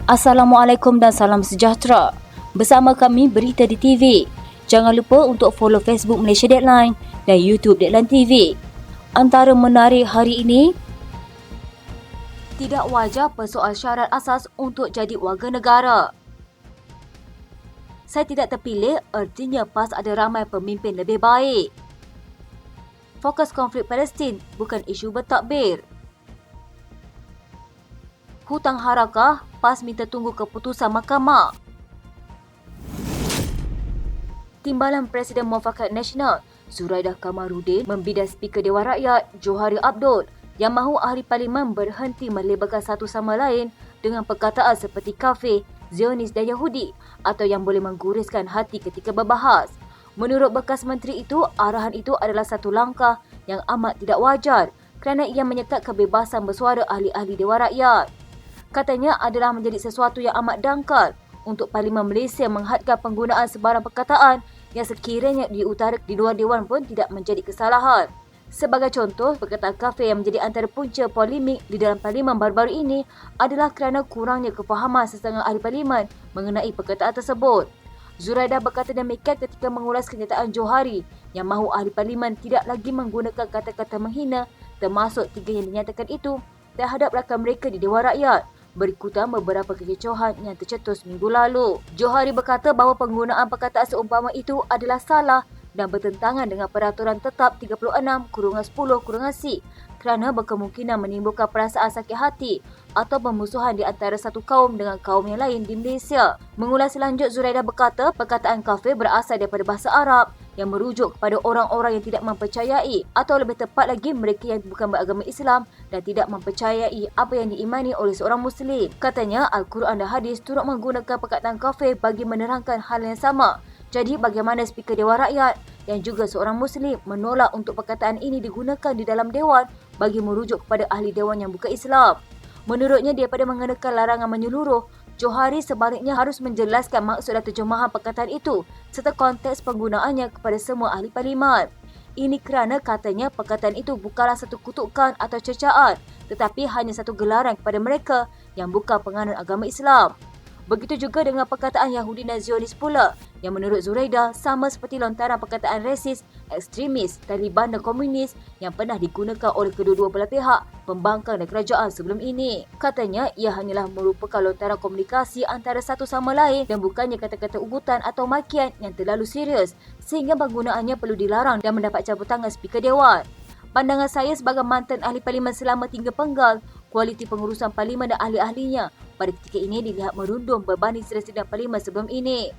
Assalamualaikum dan salam sejahtera. Bersama kami Berita di TV. Jangan lupa untuk follow Facebook Malaysia Deadline dan YouTube Deadline TV. Antara menarik hari ini, tidak wajar persoal syarat asas untuk jadi warga negara. Saya tidak terpilih, artinya PAS ada ramai pemimpin lebih baik. Fokus konflik Palestin bukan isu bertakbir. Hutang harakah, PAS minta tunggu keputusan mahkamah. Timbalan Presiden Muafakat Nasional Zuraidah Kamaruddin membidah Speaker Dewan Rakyat Johari Abdul yang mahu ahli parlimen berhenti melabelkan satu sama lain dengan perkataan seperti kafir, Zionis dan Yahudi atau yang boleh mengguriskan hati ketika berbahas. Menurut bekas menteri itu, arahan itu adalah satu langkah yang amat tidak wajar kerana ia menyekat kebebasan bersuara ahli-ahli Dewan Rakyat. Katanya adalah menjadi sesuatu yang amat dangkal untuk Parlimen Malaysia menghadkan penggunaan sebarang perkataan yang sekiranya diutarakan di luar Dewan pun tidak menjadi kesalahan. Sebagai contoh, perkataan kafir yang menjadi antara punca polemik di dalam Parlimen baru-baru ini adalah kerana kurangnya kefahaman setengah ahli Parlimen mengenai perkataan tersebut. Zuraidah berkata demikian ketika mengulas kenyataan Johari yang mahu ahli Parlimen tidak lagi menggunakan kata-kata menghina termasuk tiga yang dinyatakan itu terhadap rakan mereka di Dewan Rakyat berikutan beberapa kekecohan yang tercetus minggu lalu. Johari berkata bahawa penggunaan perkataan seumpama itu adalah salah dan bertentangan dengan peraturan tetap 36/10/C kerana berkemungkinan menimbulkan perasaan sakit hati atau permusuhan di antara satu kaum dengan kaum yang lain di Malaysia. Mengulas lanjut, Zuraidah berkata perkataan kafir berasal daripada bahasa Arab yang merujuk kepada orang-orang yang tidak mempercayai atau lebih tepat lagi mereka yang bukan beragama Islam dan tidak mempercayai apa yang diimani oleh seorang Muslim. Katanya Al-Quran dan Hadis turut menggunakan perkataan kafir bagi menerangkan hal yang sama. Jadi bagaimana Speaker Dewan Rakyat yang juga seorang Muslim menolak untuk perkataan ini digunakan di dalam Dewan bagi merujuk kepada ahli Dewan yang bukan Islam? Menurutnya, daripada mengenakan larangan menyeluruh, Johari sebaliknya harus menjelaskan maksud dan terjemahan perkataan itu serta konteks penggunaannya kepada semua ahli parlimen. Ini kerana katanya perkataan itu bukanlah satu kutukan atau cercaan tetapi hanya satu gelaran kepada mereka yang bukan penganut agama Islam. Begitu juga dengan perkataan Yahudi dan Zionis pula yang menurut Zuraidah sama seperti lontaran perkataan rasis, ekstremis, Taliban dan komunis yang pernah digunakan oleh kedua-dua belah pihak pembangkang dan kerajaan sebelum ini. Katanya ia hanyalah merupakan lontaran komunikasi antara satu sama lain dan bukannya kata-kata ugutan atau makian yang terlalu serius sehingga penggunaannya perlu dilarang dan mendapat cabutan Speaker Dewan. Pandangan saya sebagai mantan ahli parlimen selama 3 penggal, kualiti pengurusan parlimen dan ahli-ahlinya pada ketika ini dilihat merundum berbanding sidang parlimen sebelum ini.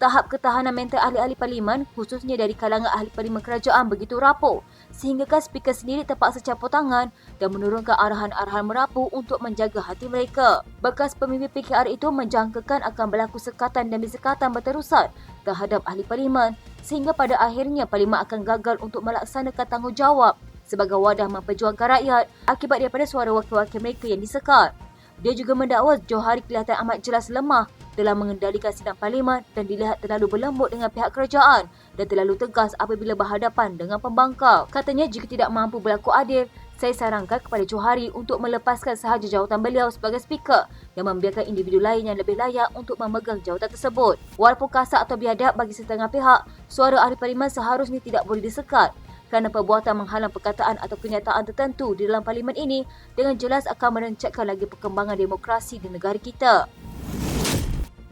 Tahap ketahanan mental ahli-ahli parlimen khususnya dari kalangan ahli parlimen kerajaan begitu rapuh sehinggakan speaker sendiri terpaksa campur tangan dan menurunkan arahan-arahan merapu untuk menjaga hati mereka. Bekas pemimpin PKR itu menjangkakan akan berlaku sekatan demi sekatan berterusan terhadap ahli parlimen sehingga pada akhirnya parlimen akan gagal untuk melaksanakan tanggungjawab sebagai wadah memperjuangkan rakyat akibat daripada suara wakil-wakil mereka yang disekat. Dia juga mendakwa Johari kelihatan amat jelas lemah dalam mengendalikan sidang parlimen dan dilihat terlalu berlembut dengan pihak kerajaan dan terlalu tegas apabila berhadapan dengan pembangkang. Katanya jika tidak mampu berlaku adil, saya sarankan kepada Johari untuk melepaskan sahaja jawatan beliau sebagai speaker dan membiarkan individu lain yang lebih layak untuk memegang jawatan tersebut. Walaupun kasar atau biadab bagi setengah pihak, suara ahli parlimen seharusnya tidak boleh disekat kerana perbuatan menghalang perkataan atau kenyataan tertentu di dalam parlimen ini dengan jelas akan merencatkan lagi perkembangan demokrasi di negara kita.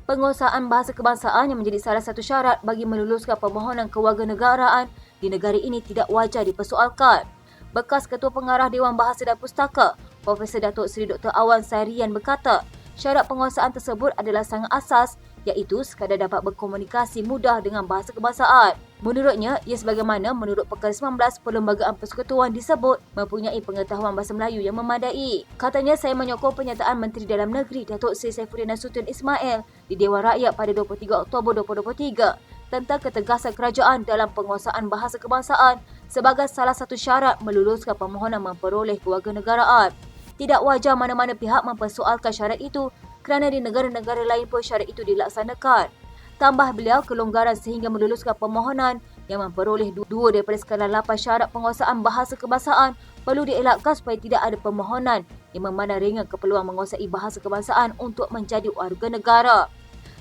Penguasaan bahasa kebangsaan yang menjadi salah satu syarat bagi meluluskan permohonan kewarganegaraan di negara ini tidak wajar dipersoalkan. Bekas Ketua Pengarah Dewan Bahasa dan Pustaka, Profesor Datuk Seri Dr. Awan Sairian berkata, syarat penguasaan tersebut adalah sangat asas iaitu sekadar dapat berkomunikasi mudah dengan bahasa kebangsaan. Menurutnya, ia sebagaimana menurut Perkara 19 Perlembagaan Persekutuan disebut mempunyai pengetahuan bahasa Melayu yang memadai. Katanya, saya menyokong pernyataan Menteri Dalam Negeri Datuk Seri Saifuddin Nasution Ismail di Dewan Rakyat pada 23 Oktober 2023 tentang ketegasan kerajaan dalam penguasaan bahasa kebangsaan sebagai salah satu syarat meluluskan permohonan memperoleh kewarganegaraan. Tidak wajar mana-mana pihak mempersoalkan syarat itu kerana di negara-negara lain pun syarat itu dilaksanakan. Tambah beliau, kelonggaran sehingga meluluskan permohonan yang memperoleh 2 daripada skala 8 syarat penguasaan bahasa kebangsaan perlu dielakkan supaya tidak ada permohonan yang memandang ringan keperluan menguasai bahasa kebangsaan untuk menjadi warga negara.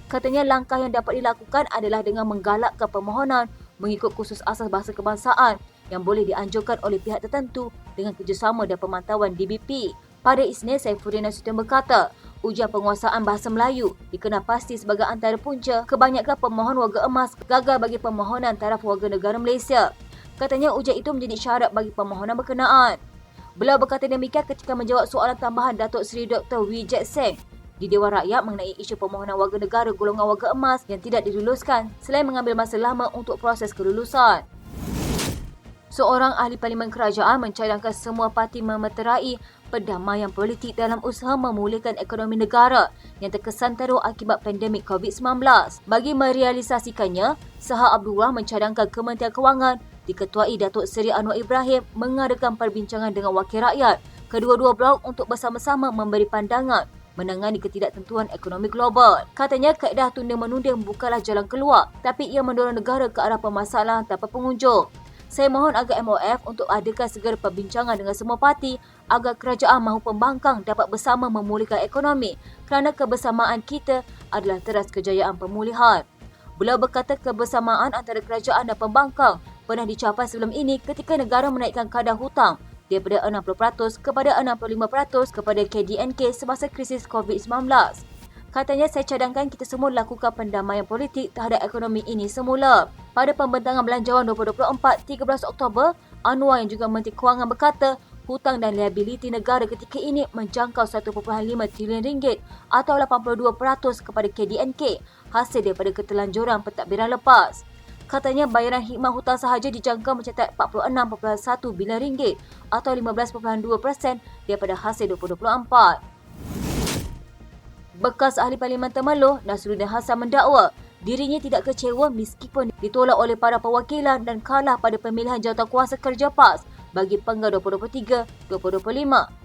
Katanya langkah yang dapat dilakukan adalah dengan menggalakkan permohonan mengikut kursus asas bahasa kebangsaan yang boleh dianjurkan oleh pihak tertentu dengan kerjasama dan pemantauan DBP. Pada Isnin, Saifuddin Nasution berkata, ujian penguasaan bahasa Melayu dikenal pasti sebagai antara punca kebanyakan pemohon warga emas gagal bagi permohonan taraf warga negara Malaysia. Katanya ujian itu menjadi syarat bagi permohonan berkenaan. Beliau berkata demikian ketika menjawab soalan tambahan Datuk Seri Dr. Wijat Seng di Dewan Rakyat mengenai isu permohonan warga negara golongan warga emas yang tidak diluluskan selain mengambil masa lama untuk proses kelulusan. Seorang ahli parlimen kerajaan mencadangkan semua parti memeterai perdamaian politik dalam usaha memulihkan ekonomi negara yang terkesan teruk akibat pandemik COVID-19. Bagi merealisasikannya, Saha Abdullah mencadangkan Kementerian Kewangan diketuai Datuk Seri Anwar Ibrahim mengadakan perbincangan dengan wakil rakyat kedua-dua blok untuk bersama-sama memberi pandangan menangani ketidaktentuan ekonomi global. Katanya kaedah tunda-menunda bukanlah jalan keluar, tapi ia mendorong negara ke arah permasalahan tanpa pengunjung. Saya mohon agar MOF untuk adakan segera perbincangan dengan semua parti agar kerajaan mahu pembangkang dapat bersama memulihkan ekonomi kerana kebersamaan kita adalah teras kejayaan pemulihan. Beliau berkata kebersamaan antara kerajaan dan pembangkang pernah dicapai sebelum ini ketika negara menaikkan kadar hutang daripada 60% kepada 65% kepada KDNK semasa krisis COVID-19. Katanya, saya cadangkan kita semua lakukan pendamaian politik terhadap ekonomi ini semula. Pada pembentangan belanjawan 2024, 13 Oktober, Anwar yang juga Menteri Kewangan berkata, hutang dan liabiliti negara ketika ini menjangkau 1.5 trilion ringgit atau 82% kepada KDNK hasil daripada ketelanjuran pentadbiran lepas. Katanya, bayaran khidmat hutang sahaja dijangka mencatat 46.1 bilion ringgit atau 15.2% daripada hasil 2024. Bekas ahli Parlimen Temerloh, Nasruddin Hassan mendakwa dirinya tidak kecewa meskipun ditolak oleh para perwakilan dan kalah pada pemilihan jawatankuasa kerja PAS bagi Penggar 2023-2025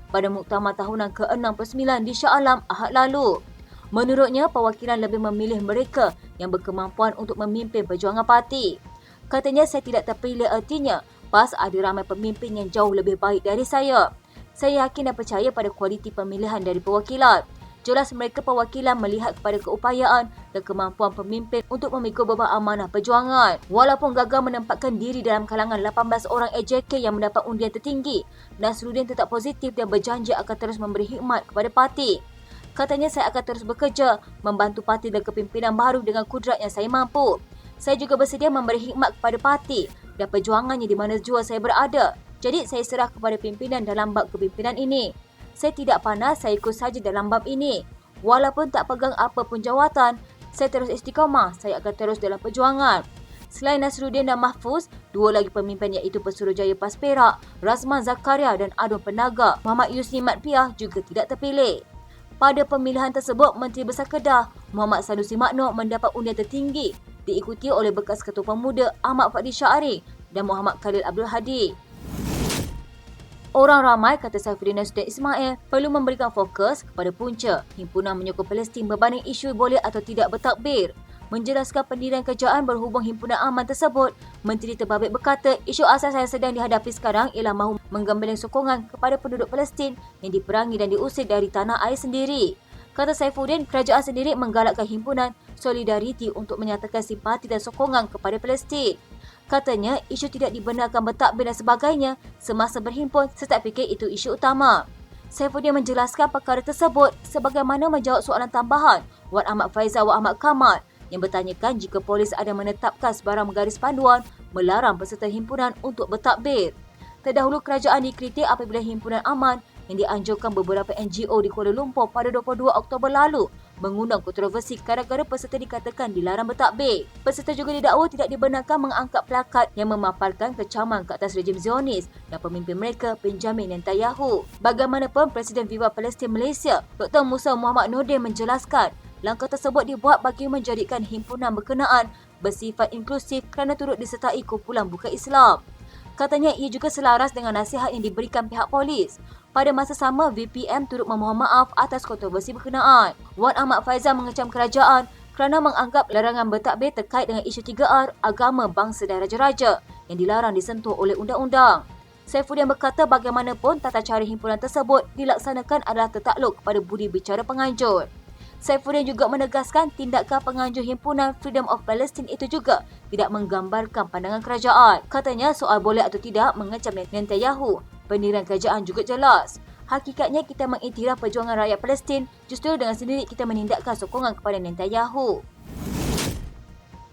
pada muktamar tahunan ke-69 di Shah Alam Ahad lalu. Menurutnya, perwakilan lebih memilih mereka yang berkemampuan untuk memimpin perjuangan parti. Katanya, saya tidak terpilih artinya PAS ada ramai pemimpin yang jauh lebih baik dari saya. Saya yakin dan percaya pada kualiti pemilihan dari perwakilan. Jelas mereka perwakilan melihat kepada keupayaan dan kemampuan pemimpin untuk memikul beban amanah perjuangan. Walaupun gagal menempatkan diri dalam kalangan 18 orang AJK yang mendapat undian tertinggi, Nasruddin tetap positif dan berjanji akan terus memberi khidmat kepada parti. Katanya, saya akan terus bekerja membantu parti dan kepimpinan baru dengan kudrat yang saya mampu. Saya juga bersedia memberi khidmat kepada parti dan perjuangannya di mana jua saya berada. Jadi, saya serah kepada pimpinan dalam bab kepimpinan ini. Saya tidak panas, saya ikut saja dalam bab ini. Walaupun tak pegang apa pun jawatan, saya terus istiqamah, saya akan terus dalam perjuangan. Selain Nasruddin dan Mahfuz, dua lagi pemimpin iaitu Pesuruhjaya PAS Perak, Razman Zakaria dan Adun Penaga, Muhammad Yusni Mat Piah juga tidak terpilih. Pada pemilihan tersebut, Menteri Besar Kedah, Muhammad Sanusi Makno mendapat undian tertinggi, diikuti oleh bekas Ketua Pemuda Ahmad Fadli Syari dan Muhammad Khalil Abdul Hadi. Orang ramai, kata Saifuddin Nasution Ismail, perlu memberikan fokus kepada punca himpunan menyokong Palestin berbanding isu boleh atau tidak bertakbir. Menjelaskan pendirian kerajaan berhubung himpunan aman tersebut, Menteri Terbabit berkata isu asas yang sedang dihadapi sekarang ialah mahu menggembleng sokongan kepada penduduk Palestin yang diperangi dan diusir dari tanah air sendiri. Kata Saifuddin, kerajaan sendiri menggalakkan himpunan Solidariti untuk menyatakan simpati dan sokongan kepada Palestin. Katanya, isu tidak dibenarkan bertakbir dan sebagainya semasa berhimpun, saya tak fikir itu isu utama. Saifuddin menjelaskan perkara tersebut sebagaimana menjawab soalan tambahan Wan Ahmad Faizal Wan Ahmad Kamal yang bertanyakan jika polis ada menetapkan sebarang garis panduan melarang peserta himpunan untuk bertakbir. Terdahulu, kerajaan dikritik apabila himpunan aman yang dianjurkan beberapa NGO di Kuala Lumpur pada 22 Oktober lalu mengundang kontroversi gara-gara peserta dikatakan dilarang bertakbir. Peserta juga didakwa tidak dibenarkan mengangkat plakat yang memaparkan kecaman ke atas rejim Zionis dan pemimpin mereka Benjamin Netanyahu. Bagaimanapun, Presiden Viva Palestin Malaysia, Dr. Musa Muhammad Nordin menjelaskan langkah tersebut dibuat bagi menjadikan himpunan berkenaan bersifat inklusif kerana turut disertai kumpulan bukan Islam. Katanya ia juga selaras dengan nasihat yang diberikan pihak polis. Pada masa sama, VPM turut memohon maaf atas kontroversi berkenaan. Wan Ahmad Faizal mengecam kerajaan kerana menganggap larangan bertakbir terkait dengan isu 3R, agama, bangsa dan raja-raja yang dilarang disentuh oleh undang-undang. Saifuddin berkata bagaimanapun tata cara himpunan tersebut dilaksanakan adalah tertakluk kepada budi bicara penganjur. Saifuddin juga menegaskan tindakan penganjur himpunan Freedom of Palestine itu juga tidak menggambarkan pandangan kerajaan. Katanya soal boleh atau tidak mengecam Netanyahu, pendirian kerajaan juga jelas. Hakikatnya kita mengiktiraf perjuangan rakyat Palestin, justru dengan sendiri kita menindakkan sokongan kepada Netanyahu.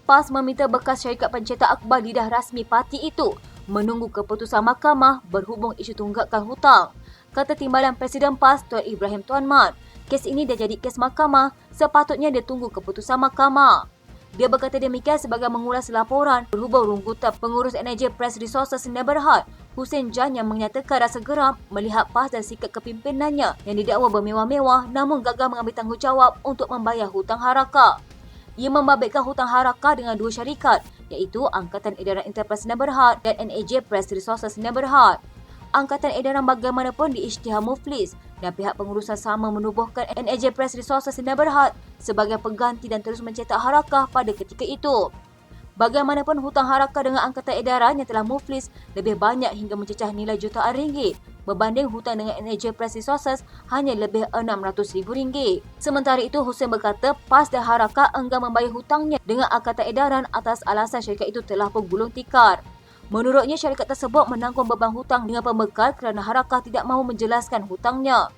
PAS meminta bekas syarikat pencetak akhbar lidah rasmi parti itu menunggu keputusan mahkamah berhubung isu tunggakan hutang. Kata Timbalan Presiden PAS Tuan Ibrahim Tuan Mat, kes ini dah jadi kes mahkamah, sepatutnya dia tunggu keputusan mahkamah. Dia berkata demikian sebagai mengulas laporan berhubung rungutan pengurus NAJ Press Resources Neighbourhood Hussein Jan yang menyatakan rasa geram melihat PAS dan sikap kepimpinannya yang didakwa bermewah-mewah namun gagal mengambil tanggungjawab untuk membayar hutang harakah. Ia membabitkan hutang harakah dengan dua syarikat iaitu Angkatan Edaran Enterprise Neighbourhood dan NAJ Press Resources Neighbourhood. Angkatan Edaran bagaimanapun diisytihar muflis dan pihak pengurusan sama menubuhkan NAJ Press Resources Neighbourhood sebagai pengganti dan terus mencetak harakah pada ketika itu. Bagaimanapun hutang harakah dengan Angkatan Edaran yang telah muflis lebih banyak hingga mencecah nilai jutaan ringgit berbanding hutang dengan NAJ Press Resources hanya lebih RM600,000. Sementara itu, Hussein berkata PAS dan harakah enggan membayar hutangnya dengan Angkatan Edaran atas alasan syarikat itu telah pun gulung tikar. Menurutnya, syarikat tersebut menanggung beban hutang dengan pembekal kerana harakah tidak mahu menjelaskan hutangnya.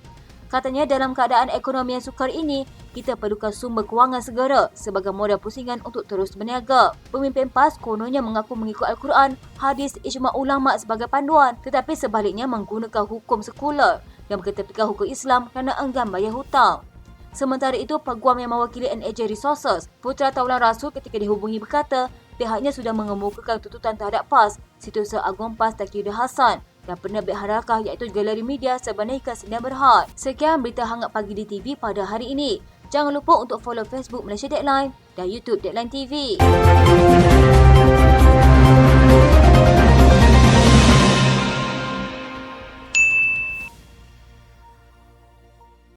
Katanya dalam keadaan ekonomi yang sukar ini, kita perlukan sumber kewangan segera sebagai modal pusingan untuk terus berniaga. Pemimpin PAS kononnya mengaku mengikut Al-Quran, hadis, ijma' ulama' sebagai panduan tetapi sebaliknya menggunakan hukum sekular dan mengetepikan hukum Islam kerana enggan bayar hutang. Sementara itu, peguam yang mewakili NAJ Resources, Putra Taulan Rasul ketika dihubungi berkata pihaknya sudah mengemukakan tuntutan terhadap PAS, Setiausaha Agung PAS Taqiyuddin Hassan dan penerbit harakah iaitu Galeri Media Sabanaikas Neighbourhood. Sekian berita hangat pagi di TV pada hari ini. Jangan lupa untuk follow Facebook Malaysia Deadline dan YouTube Deadline TV.